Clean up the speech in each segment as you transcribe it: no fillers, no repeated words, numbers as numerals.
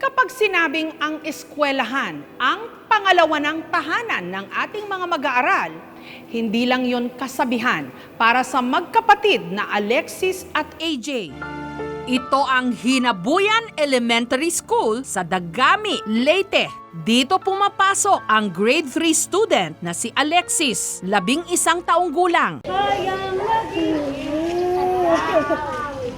Kapag sinabing ang eskwelahan ang pangalawa ng tahanan ng ating mga mag-aaral, hindi lang yon kasabihan para sa magkapatid na Alexis at AJ. Ito ang Hinabuyan Elementary School sa Dagami, Leyte. Dito pumapasok ang grade 3 student na si Alexis, 11 taong gulang.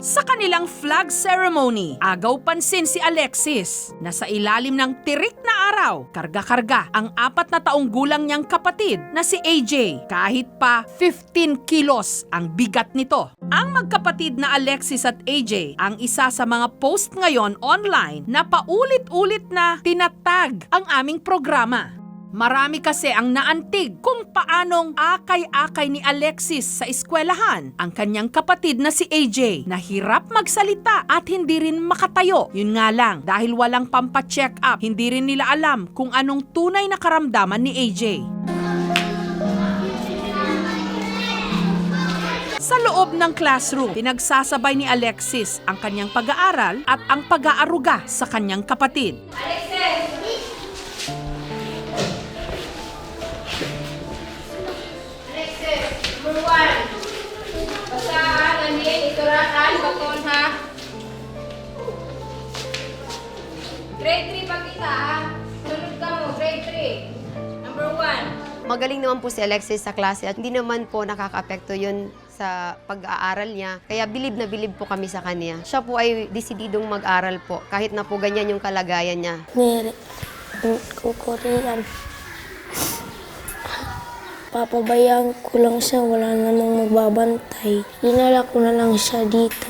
Sa kanilang flag ceremony, agaw pansin si Alexis na sa ilalim ng tirik na araw, karga-karga ang 4 na taong gulang niyang kapatid na si AJ, kahit pa 15 kilos ang bigat nito. Ang magkapatid na Alexis at AJ ang isa sa mga post ngayon online na paulit-ulit na tinatag ang aming programa. Marami kasi ang naantig kung paanong akay-akay ni Alexis sa eskwelahan ang kanyang kapatid na si AJ na hirap magsalita at hindi rin makatayo. Yun nga lang, dahil walang pampa-check up, hindi rin nila alam kung anong tunay na karamdaman ni AJ. Sa loob ng classroom, pinagsasabay ni Alexis ang kanyang pag-aaral at ang pag-aaruga sa kanyang kapatid. Basahan, anin, iturahan, baton ha. Grade 3 pa kita ha. Sunod ka mo, grade 3. Number 1. Magaling naman po si Alexis sa klase at hindi naman po nakaka-apekto yun sa pag-aaral niya. Kaya bilib na bilib po kami sa kanya. Siya po ay desididong mag-aral po kahit na po ganyan yung kalagayan niya. Kukurian. Papabayaan ko lang siya, wala namang magbabantay. Dinala ko na lang siya dito.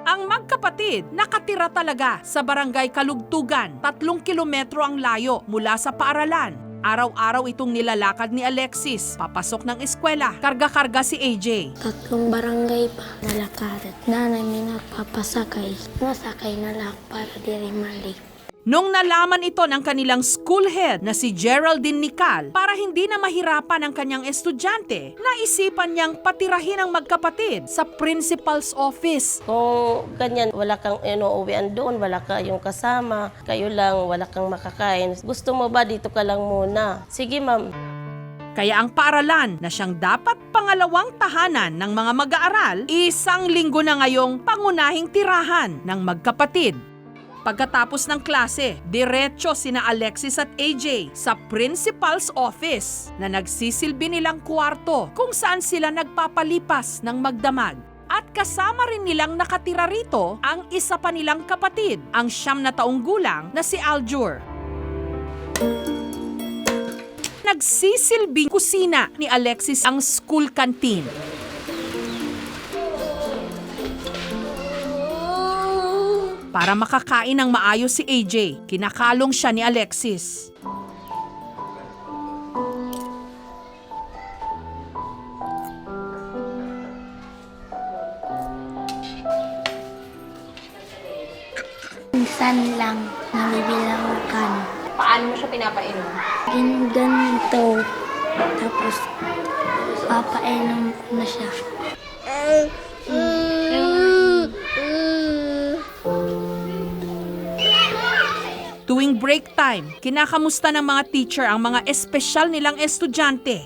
Ang magkapatid nakatira talaga sa barangay Kalugtugan. 3 kilometro ang layo mula sa paaralan. Araw-araw itong nilalakad ni Alexis, papasok ng eskwela, karga-karga si AJ. 3 barangay pa nalakad at nanay may nagpapasakay. Nasakay na lang para di rin mali. Nung nalaman ito ng kanilang school head na si Geraldine Nical, para hindi na mahirapan ang kanyang estudyante, naisipan niyang patirahin ang magkapatid sa principal's office. Kung ganyan, wala kang inuuwian doon, wala kayong kasama, kayo lang, wala kang makakain. Gusto mo ba dito ka lang muna? Sige ma'am. Kaya ang paaralan na siyang dapat pangalawang tahanan ng mga mag-aaral, 1 linggo na ngayong pangunahing tirahan ng magkapatid. Pagkatapos ng klase, diretso sina Alexis at AJ sa principal's office na nagsisilbi nilang kwarto kung saan sila nagpapalipas ng magdamag. At kasama rin nilang nakatira rito ang isa pa nilang kapatid, ang 9 na taong gulang na si Aljur. Nagsisilbing kusina ni Alexis ang school canteen. Para makakain ng maayos si AJ, kinakalong siya ni Alexis. Minsan lang nabibilangan. Paano mo siya pinapainom? Ganito. Tapos papainom ko na siya. Tuwing break time, kinakamusta ng mga teacher ang mga espesyal nilang estudyante.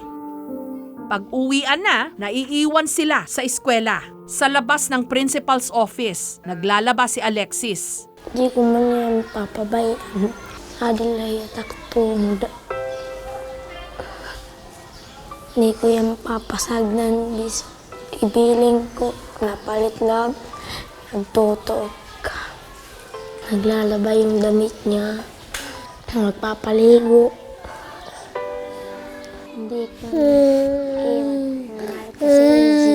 Pag-uwian na, naiiwan sila sa eskwela. Sa labas ng principal's office, naglalaba si Alexis. Di ko man yan papabayaan. Adilay at akong di ko yan papasagnan. Ibiling ko, napalit lang, nagtutok. Naglalaba yung damit niya. Magpapaligo. Hindi ko mahal ko si AJ.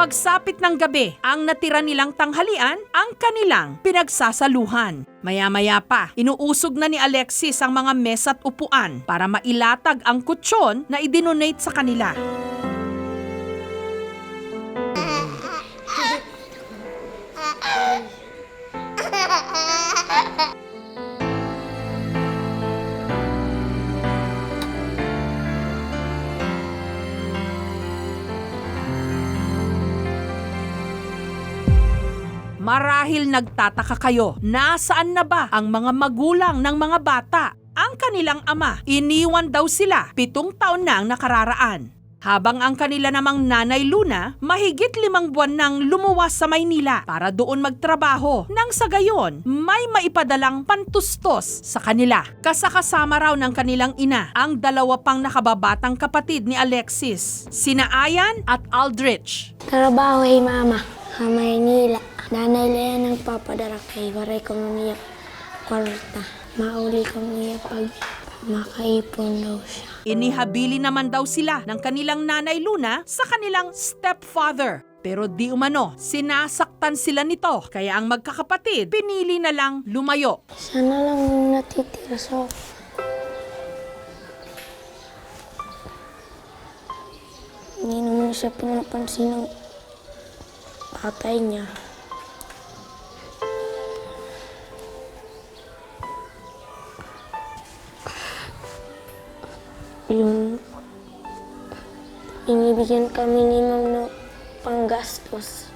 Pagsapit ng gabi, ang natira nilang tanghalian, ang kanilang pinagsasaluhan. Maya-maya pa, inuusog na ni Alexis ang mga mesa at upuan para mailatag ang kutsyon na idinonate sa kanila. Marahil nagtataka kayo, nasaan na ba ang mga magulang ng mga bata? Ang kanilang ama, iniwan daw sila 7 taon na ang nakararaan. Habang ang kanila namang nanay Luna, mahigit 5 buwan nang lumuwas sa Maynila para doon magtrabaho nang sa gayon may maipadalang pantustos sa kanila. Kasakasama raw ng kanilang ina ang 2 pang nakababatang kapatid ni Alexis, sina Ayan at Aldrich. Trabaho ay mama, sa Maynila. Nanay Lea nang papadara kay waray ko niya kwarta. Mauli ko niya pag makaipon daw siya. Inihabili naman daw sila ng kanilang nanay Luna sa kanilang stepfather. Pero di umano, sinasaktan sila nito. Kaya ang magkakapatid, pinili na lang lumayo. Sana lang natitira sa hindi naman siya pinapansin ng tatay niya. Yun, inibigyan kami ni Ma'am ng panggastos.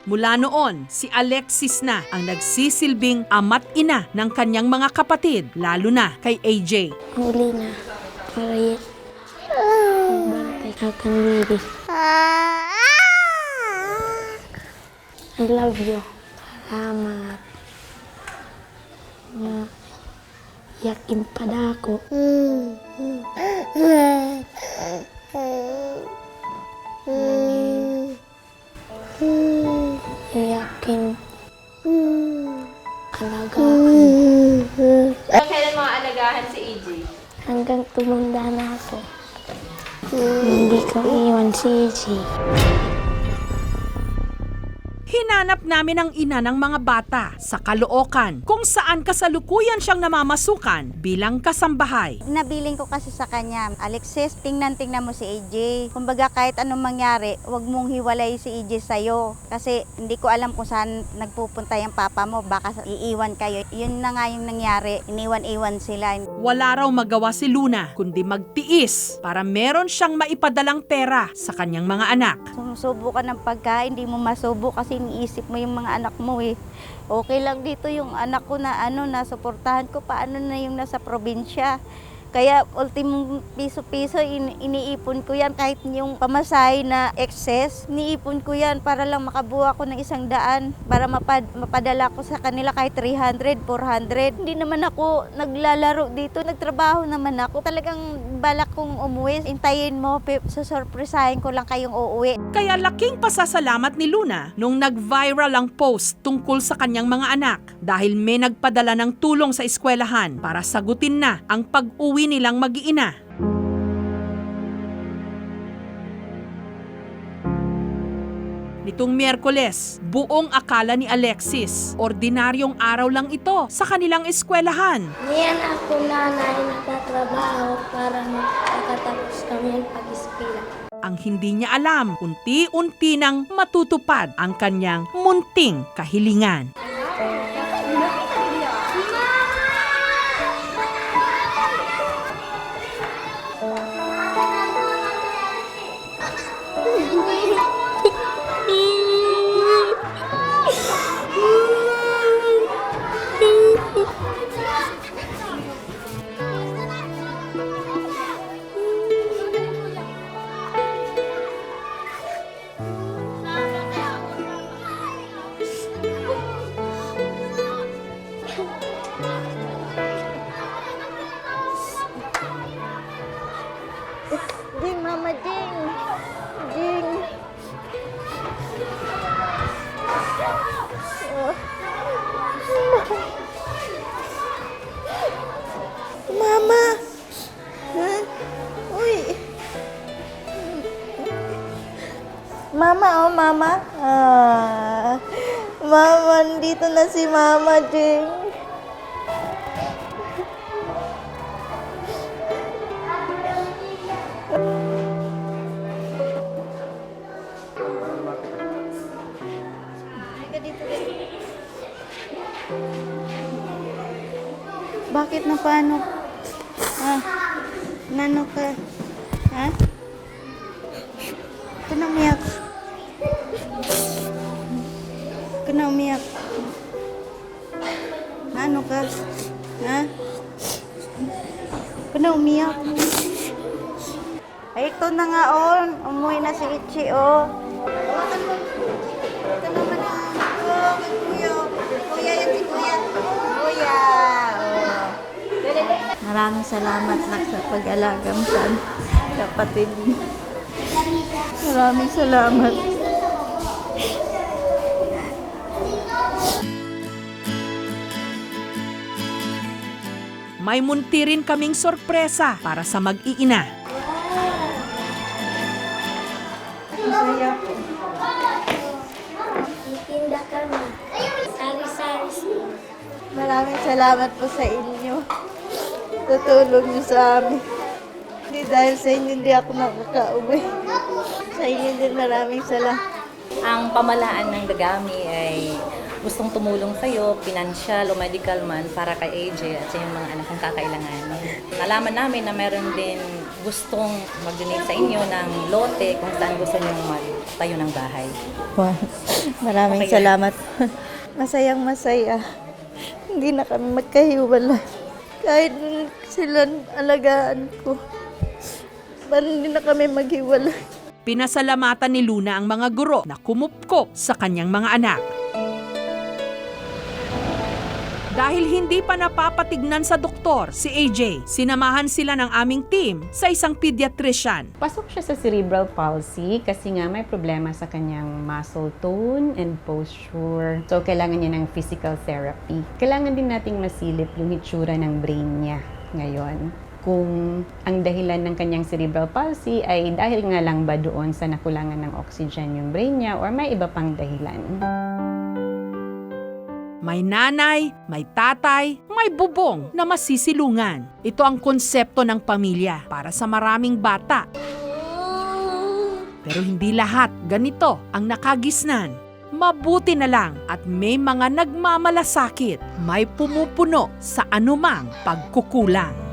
Mula noon, si Alexis na ang nagsisilbing ama't ina ng kanyang mga kapatid, lalo na kay AJ. Huli na, para yan. Bantay ka kang baby. I love you. Salamat. Yakin pada ako. Yakin. Alagaan. Kailan mga alagahan si AJ? Hanggang tumanda na ako. Hindi ko iwan si AJ. Hinanap namin ang ina ng mga bata sa Caloocan kung saan kasalukuyan siyang namamasukan bilang kasambahay. Nabiling ko kasi sa kanya, Alexis, tingnan mo si AJ. Kumbaga kahit anong mangyari, wag mong hiwalay si AJ sa'yo. Kasi hindi ko alam kung saan nagpupunta yung papa mo, baka iiwan kayo. Yun na nga yung nangyari, iniwan-iwan sila. Wala raw magawa si Luna kundi magtiis para meron siyang maipadalang pera sa kanyang mga anak. Sumusubo ka ng pagkain, hindi mo masubo kasi iniisip mo yung mga anak mo eh. Okay lang dito yung anak ko na nasuportahan ko, paano na yung nasa probinsya. Kaya ultimong piso-piso iniipon ko yan, kahit yung pamasahe na excess, iniipon ko yan para lang makabuha ko ng 100 para mapadala ko sa kanila kahit 300, 400. Hindi naman ako naglalaro dito, nagtrabaho naman ako. Talagang balak kong umuwi, intayin mo, susurpresahin ko lang kayong uuwi. Kaya laking pasasalamat ni Luna nung nag-viral ang post tungkol sa kanyang mga anak dahil may nagpadala ng tulong sa eskwelahan para sagutin na ang pag-uwi nilang mag-iina. Nitong Miyerkules, buong akala ni Alexis, ordinaryong araw lang ito sa kanilang eskwelahan. Ngayon ako nanay nagtatrabaho para makatapos kami ang pag-eskwela. Ang hindi niya alam, unti-unti nang matutupad ang kanyang munting kahilingan. Ding, Mama Ding! Ding! Mama! Huh? Uy! Mama, oh Mama! Mama, dito na si Mama Ding! Bakit na paano? Nano ka? Ha? Ito na umiyak. na umiyak. Ano ka? Ha? Huwag ka na umiyak. Ay, ito na nga, oh. Umuwi na si Ichi, oh. Hawakan mo. Huwag ka naman na. Oh, kuya. Kuya, yan si kuya. Kuya, oh. Maraming salamat nak sa pag-alaga mo sa kapatid mo. Maraming salamat. May munti rin kaming sorpresa para sa mag-iina. Masaya po. Itinda kami. Sari-sari. Maraming salamat po sa inyo. Tutulong niyo sa amin. Hindi dahil sa inyo hindi ako nakakauwi. Sa inyo din maraming salamat. Ang pamalaan ng Dagami ay gustong tumulong sa'yo, financial o medical man, para kay AJ at sa yung mga anak kong kakailangan. Nalaman namin na meron din gustong mag-donate sa inyo ng lote kung saan gusto nyo magtayo ng bahay. Wow. Maraming Okay. salamat. Masayang masaya. Hindi na kami magkahiwalay. Kahit sila alagaan ko. Parang hindi na kami maghiwalay. Pinasalamatan ni Luna ang mga guro na kumupkop sa kanyang mga anak. Dahil hindi pa napapatignan sa doktor si AJ, sinamahan sila ng aming team sa isang pediatrician. Pasok siya sa cerebral palsy kasi nga may problema sa kanyang muscle tone and posture. So, kailangan niya ng physical therapy. Kailangan din nating masilip yung hitsura ng brain niya ngayon. Kung ang dahilan ng kanyang cerebral palsy ay dahil nga lang ba doon sa nakulangan ng oxygen yung brain niya or may iba pang dahilan. May nanay, may tatay, may bubong na masisilungan. Ito ang konsepto ng pamilya para sa maraming bata. Pero hindi lahat ganito ang nakagisnan. Mabuti na lang at may mga nagmamalasakit, may pumupuno sa anumang pagkukulang.